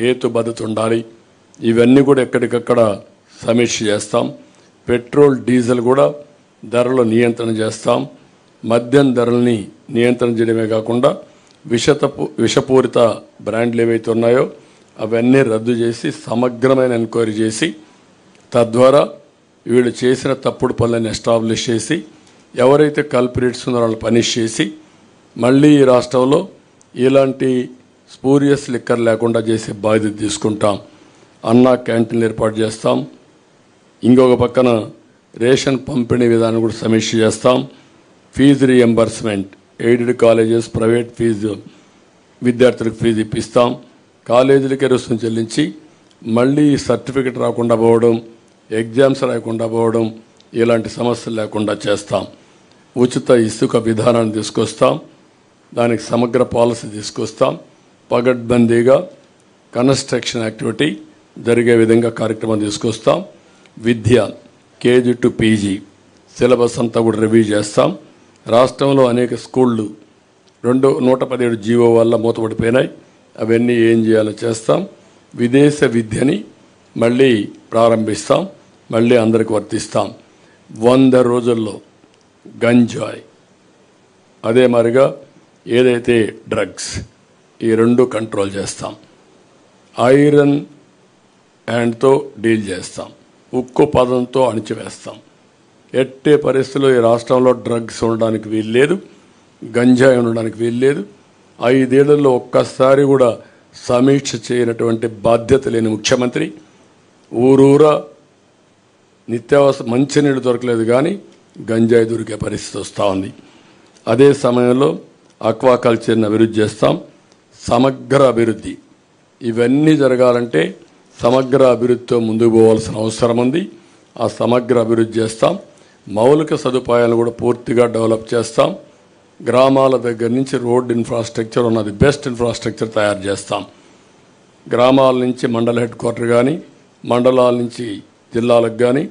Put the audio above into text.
హేతుబద్ధత ఉండాలి. ఇవన్నీ కూడా ఎక్కడికక్కడ సమీక్ష చేస్తాం. పెట్రోల్ డీజిల్ కూడా ధరలు నియంత్రణ చేస్తాం. మద్యం ధరల్ని నియంత్రణ చేయడమే కాకుండా విషపూరిత బ్రాండ్లు ఏవైతే ఉన్నాయో అవన్నీ రద్దు చేసి సమగ్రమైన ఎంక్వైరీ చేసి తద్వారా వీళ్ళు చేసిన తప్పుడు పనులను ఎస్టాబ్లిష్ చేసి ఎవరైతే కల్పరేట్స్ ఉన్నారో వాళ్ళని పనిష్ చేసి మళ్ళీ ఈ రాష్ట్రంలో ఇలాంటి స్పూరియస్ లిక్కర్ లేకుండా చేసే బాధ్యత తీసుకుంటాం. అన్నా క్యాంటీన్లు ఏర్పాటు చేస్తాం. ఇంకొక పక్కన రేషన్ పంపిణీ విధానం కూడా సమీక్ష చేస్తాం. Fee reimbursement, aided colleges, private fee విద్యార్థులకు ఫీజు ఇప్పిస్తాం. కాలేజీలకే రుసుము చెల్లించి మళ్ళీ సర్టిఫికెట్ రాకుండా పోవడం, ఎగ్జామ్స్ రాకుండా పోవడం ఇలాంటి సమస్యలు లేకుండా చేస్తాం. ఉచిత ఇసుక విధానాన్ని తీసుకొస్తాం. దానికి సమగ్ర పాలసీ తీసుకొస్తాం. పగడ్బందీగా కన్స్ట్రక్షన్ యాక్టివిటీ జరిగే విధంగా కార్యక్రమం తీసుకొస్తాం. విద్య కేజీ టు పీజీ సిలబస్ అంతా కూడా రివ్యూ చేస్తాం. రాష్ట్రంలో అనేక స్కూళ్ళు 117 జీవో వల్ల మూతపడిపోయినాయి. అవన్నీ ఏం చేయాలో చేస్తాం. విదేశ విద్యని మళ్ళీ ప్రారంభిస్తాం. మళ్ళీ అందరికి వర్తిస్తాం. 100 రోజుల్లో గంజాయి అదే మరిగా ఏదైతే డ్రగ్స్ ఈ రెండు కంట్రోల్ చేస్తాం. ఐరన్ హ్యాండ్తో డీల్ చేస్తాం. ఉక్కు పదంతో అణిచివేస్తాం. ఎట్టే పరిస్థితుల్లో ఈ రాష్ట్రంలో డ్రగ్స్ ఉండడానికి వీల్లేదు, గంజాయి ఉండడానికి వీల్లేదు. 5 ఏళ్లలో ఒక్కసారి కూడా సమీక్ష చేయనటువంటి బాధ్యత లేని ముఖ్యమంత్రి. ఊరూరా నిత్యావసర మంచినీళ్ళు దొరకలేదు కానీ గంజాయి దొరికే పరిస్థితి వస్తూ ఉంది. అదే సమయంలో ఆక్వాకల్చర్ని అభివృద్ధి చేస్తాం. సమగ్ర అభివృద్ధి ఇవన్నీ జరగాలంటే సమగ్ర అభివృద్ధితో ముందుకు పోవాల్సిన అవసరం ఉంది. ఆ సమగ్ర అభివృద్ధి చేస్తాం. మౌలిక సదుపాయాలను కూడా పూర్తిగా డెవలప్ చేస్తాం. గ్రామాల దగ్గర నుంచి రోడ్ ఇన్ఫ్రాస్ట్రక్చర్ ఉన్నది బెస్ట్ ఇన్ఫ్రాస్ట్రక్చర్ తయారు చేస్తాం. గ్రామాల నుంచి మండల హెడ్ క్వార్టర్ కానీ మండలాల నుంచి జిల్లాలకు కానీ